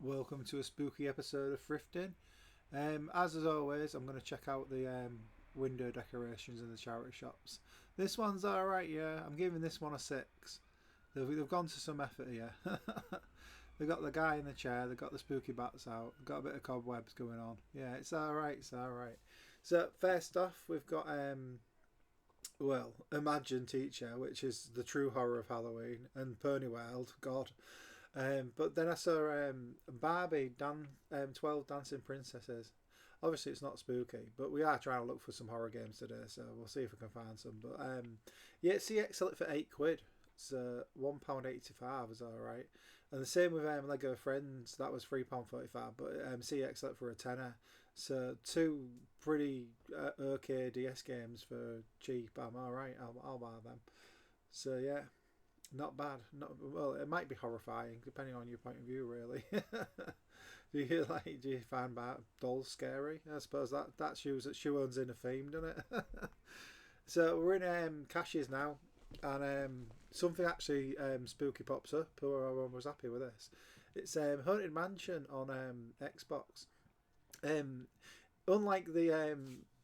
Welcome to a spooky episode of Thrifting. As always, I'm going to check out the window decorations in the charity shops. This one's alright, yeah. I'm giving this one a 6. They've gone to some effort here. They've got the guy in the chair, they've got the spooky bats out, they've got a bit of cobwebs going on. Yeah, it's alright, it's alright. So, first off, we've got, Imagine Teacher, which is the true horror of Halloween, and Ponyworld, God. But then I saw Barbie 12 Dancing Princesses. Obviously, it's not spooky, but we are trying to look for some horror games today, so we'll see if we can find some. But yeah, CX sell it for £8. So £1.85 is alright. And the same with Lego Friends, that was £3.45, but CX sell it for a tenner. So two pretty okay DS games for cheap. I'm alright, I'll buy them. So yeah. Not bad. Not well. It might be horrifying, depending on your point of view. Really, do you find dolls scary? I suppose that shoehorns in a theme, doesn't it? So we're in Cashes now, and something actually spooky pops up. Everyone was happy with this. It's Haunted Mansion on Xbox. Unlike the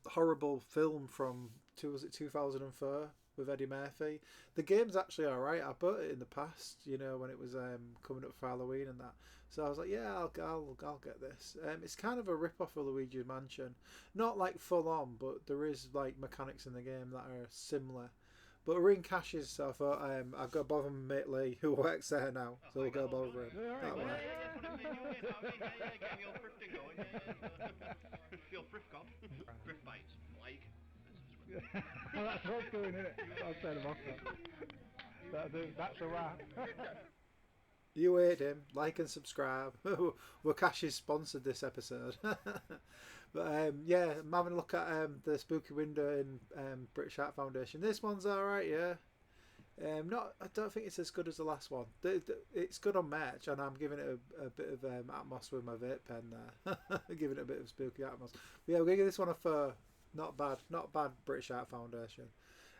horrible film from 2004 with Eddie Murphy. The game's actually alright. I bought it in the past, when it was coming up for Halloween and that. So I was like, yeah, I'll get this. It's kind of a rip-off of Luigi's Mansion. Not like full on, but there is like mechanics in the game that are similar. But we're in Cashes, so I thought I've got to bother my mate Lee, who works there now. So we'll go bother him that way. Getting your thrifting going. Feel thrift cop. Thrift bites. Like. Well, that's what's going in it. I'll turn him off now. That's a wrap. You heard him. Like and subscribe. We're Cash's sponsored this episode. But yeah, I'm having a look at the spooky window in British Art Foundation. This one's alright, yeah. Not. I don't think it's as good as the last one. It's good on merch, and I'm giving it a bit of atmos with my vape pen there. Giving it a bit of spooky atmos. But yeah, we're going to give this one a 4. Not bad British Art Foundation.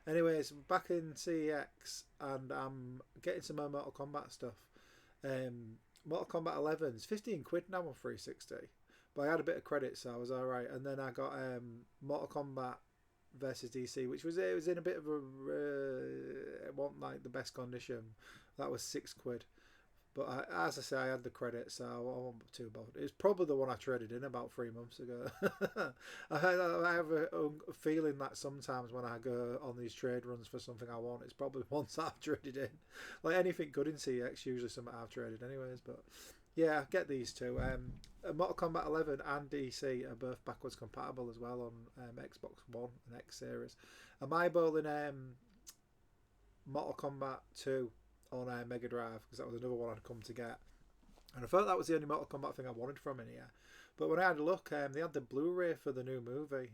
Anyways, back in CEX, and I'm getting some more Mortal Kombat stuff. Mortal Kombat 11's 15 quid now on 360. But I had a bit of credit, so I was alright. And then I got Mortal Kombat versus DC, which was in a bit of it wasn't like the best condition. That was 6 quid. But as I say, I had the credit, so I wasn't too bothered. It's probably the one I traded in about 3 months ago. I have a feeling that sometimes when I go on these trade runs for something I want, it's probably ones I've traded in. Like anything good in CX, usually something I've traded anyways. But yeah, get these two. Mortal Kombat 11 and DC are both backwards compatible as well on Xbox One and X Series. Am I eyeballing Mortal Kombat 2 on Mega Drive, because that was another one I'd come to get, and I thought that was the only Mortal Kombat thing I wanted from in here. But when I had a look, they had the Blu-ray for the new movie,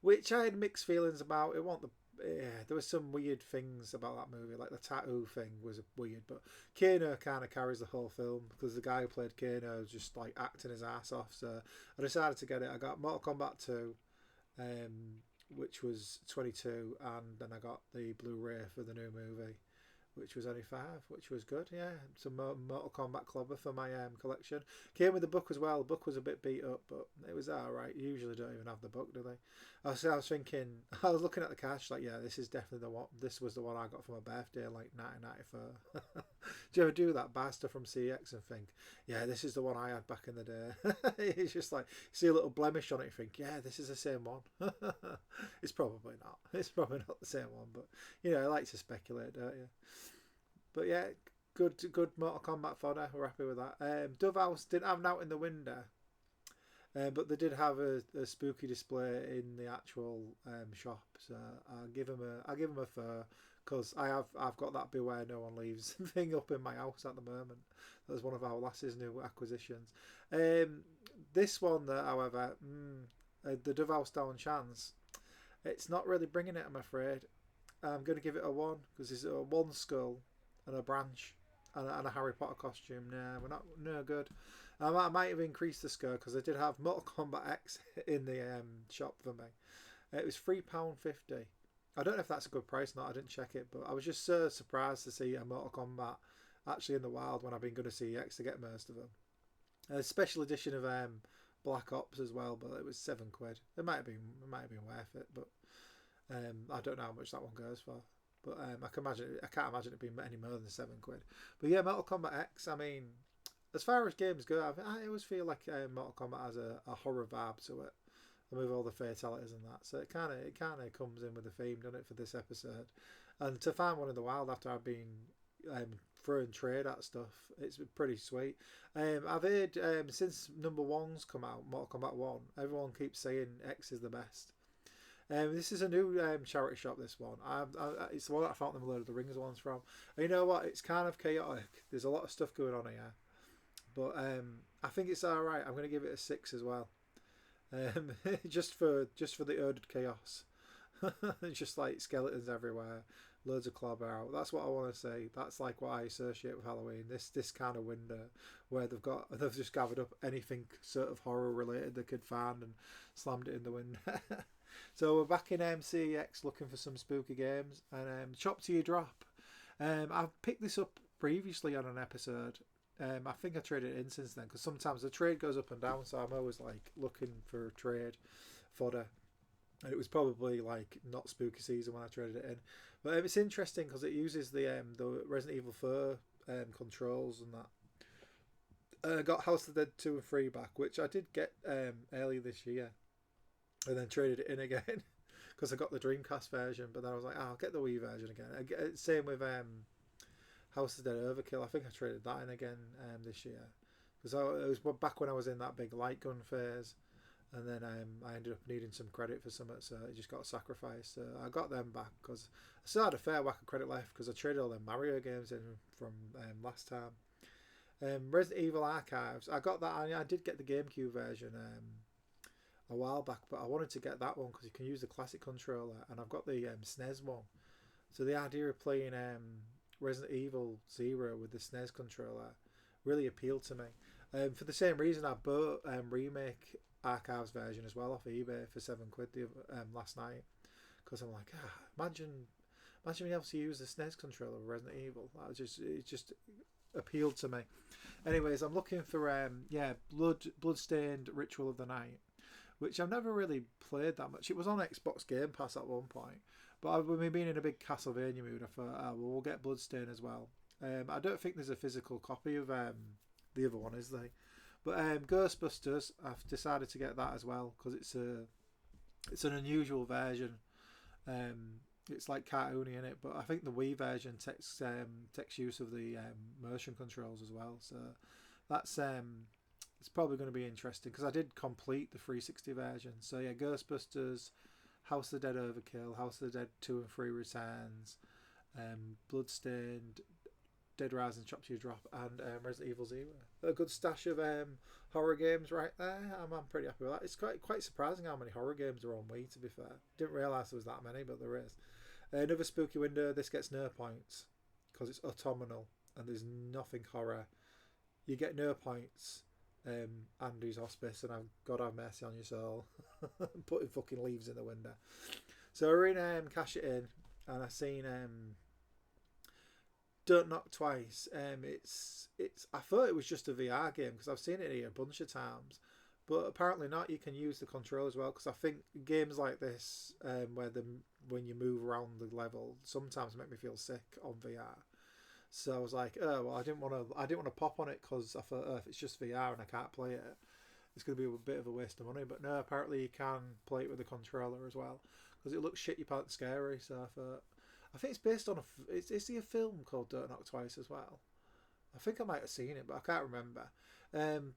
which I had mixed feelings about. There was some weird things about that movie, like the tattoo thing was weird, but Kano kind of carries the whole film because the guy who played Kano was just like acting his ass off. So I decided to get it. I got Mortal Kombat 2, which was 22, and then I got the Blu-ray for the new movie, which was only 5, which was good. Yeah, some Mortal Kombat clobber for my collection. Came with the book as well. The book was a bit beat up, but it was alright. You usually don't even have the book, do they? I was thinking, I was looking at the cash, like, yeah, this is definitely the one. This was the one I got for my birthday, like 1994. Do you ever do that? Buy stuff from CX and think, yeah, this is the one I had back in the day. It's just like, see a little blemish on it, and think, yeah, this is the same one. It's probably not. It's probably not the same one, but I like to speculate, don't you? But yeah, good Mortal Kombat fodder. We're happy with that. Dove House didn't have an out in the window, but they did have a spooky display in the actual shop. So I'll give them a 4, because I've got that Beware No One Leaves thing up in my house at the moment. That's one of our lasses' new acquisitions. This one, though, however, the Dove House Down Chance, it's not really bringing it, I'm afraid. I'm going to give it a 1, because it's a 1 skull and a branch and a Harry Potter costume. Nah, we're not no good. I might have increased the score, because I did have Mortal Kombat X in the shop for me. It was £3.50. I don't know if that's a good price or not. I didn't check it, but I was just so surprised to see a Mortal Kombat actually in the wild when I've been going to see X to get most of them. A special edition of Black Ops as well, but it was £7. It might have been worth it, but I don't know how much that one goes for. But I can't imagine it being any more than £7. But yeah, Mortal Kombat X. I mean, as far as games go, I always feel like Mortal Kombat has a horror vibe to it, with all the fatalities and that. So it kind of comes in with the theme, doesn't it, for this episode? And to find one in the wild after I've been throwing trade at stuff, it's pretty sweet. I've heard since number one's come out, Mortal Kombat 1, everyone keeps saying X is the best. This is a new charity shop, this one. It's the one that I found them Lord of the Rings ones from. And you know what? It's kind of chaotic. There's a lot of stuff going on here. But I think it's alright. I'm going to give it a 6 as well. Just for the ordered chaos. Just like skeletons everywhere. Loads of clobber out. That's what I want to say. That's like what I associate with Halloween. This kind of window where they've just gathered up anything sort of horror related they could find and slammed it in the window. So we're back in CEX looking for some spooky games, and Chop to Your Drop. I've picked this up previously on an episode. I think I traded it in since then, because sometimes the trade goes up and down, so I'm always like looking for trade fodder. And it was probably like not spooky season when I traded it in, but it's interesting because it uses the Resident Evil 4 controls and that. I got House of the Dead 2 and 3 back, which I did get early this year, and then traded it in again because I got the Dreamcast version. But then I was like, I'll get the Wii version again. Same with House of the Dead Overkill. I think I traded that in again this year, because it was back when I was in that big light gun phase. And then I ended up needing some credit for some, so it just got sacrificed. So I got them back because I still had a fair whack of credit left because I traded all the Mario games in from last time. Resident Evil Archives, I got that. I did get the GameCube version a while back, but I wanted to get that one because you can use the classic controller, and I've got the SNES one. So the idea of playing Resident Evil 0 with the SNES controller really appealed to me. For the same reason, I bought Remake Archives version as well off eBay for £7 last night, because I'm like, imagine being able to use the SNES controller of Resident Evil. It just appealed to me. Anyways, I'm looking for Bloodstained Ritual of the Night, which I've never really played that much. It was on Xbox Game Pass at one point, but with me being in a big Castlevania mood, I thought, we'll get Bloodstained as well. I don't think there's a physical copy of the other one, is there? But Ghostbusters, I've decided to get that as well because it's an unusual version. It's like cartoony in it, but I think the Wii version takes use of the motion controls as well. So that's it's probably going to be interesting because I did complete the 360 version. So yeah, Ghostbusters, House of the Dead Overkill, House of the Dead 2 and 3 Returns, Bloodstained, Dead Rising, Chop to Your Drop, and Resident Evil 0. A good stash of horror games right there. I'm pretty happy with that. It's quite surprising how many horror games are on Wii, to be fair. Didn't realise there was that many, but there is. Another spooky window. This gets no points because it's autumnal and there's nothing horror. You get no points. Andy's Hospice, and God have mercy on your soul. Putting fucking leaves in the window. So we're in Cash It In, and I seen Don't Knock Twice. It's. I thought it was just a VR game because I've seen it here a bunch of times, but apparently not. You can use the control as well, because I think games like this, when you move around the level, sometimes make me feel sick on VR. So I was like, I didn't want to pop on it because I thought, if it's just VR and I can't play it, it's going to be a bit of a waste of money. But no, apparently you can play it with the controller as well, because it looks shit your pants scary. So I thought. I think it's based on is there a film called Don't Knock Twice as well? I think I might have seen it, but I can't remember.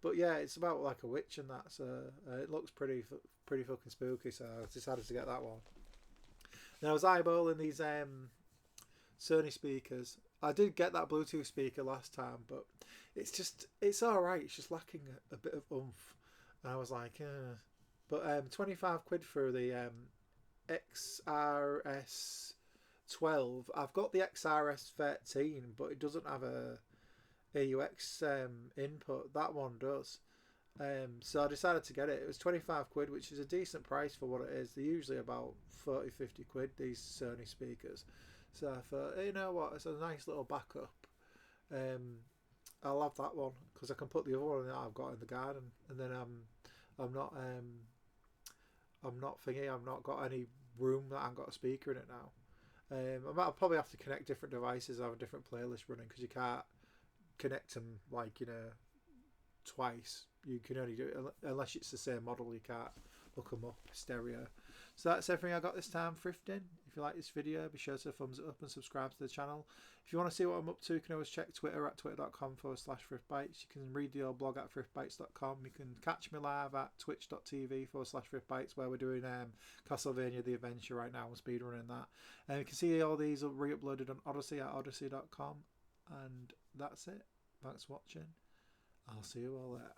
But yeah, it's about like a witch and that, so it looks pretty fucking spooky. So I decided to get that one. Now I was eyeballing these Sony speakers. I did get that Bluetooth speaker last time, but it's all right. It's just lacking a bit of oomph. And I was like, but £25 for the XRS 12. I've got the XRS 13, but it doesn't have a AUX input. That one does. So I decided to get it. It was £25, which is a decent price for what it is. They're usually about 40-50 quid, these Sony speakers. So I thought, you know what, it's a nice little backup. I'll have that one because I can put the other one that I've got in the garden, and then I'm not thinking. I've not got any room that I've got a speaker in it now. I'll probably have to connect different devices. I have a different playlist running because you can't connect them like twice. You can only do it unless it's the same model. You can't look them up stereo. So that's everything I got this time thrifting. If you like this video, be sure to thumbs it up and subscribe to the channel. If you want to see what I'm up to, you can always check Twitter at twitter.com/thriftbites. You can read the old blog at thriftbites.com. You can catch me live at twitch.tv/thriftbites, where we're doing Castlevania The Adventure right now. I'm speedrunning that. And you can see all these re-uploaded on Odyssey at odyssey.com. And that's it. Thanks for watching. I'll see you all later.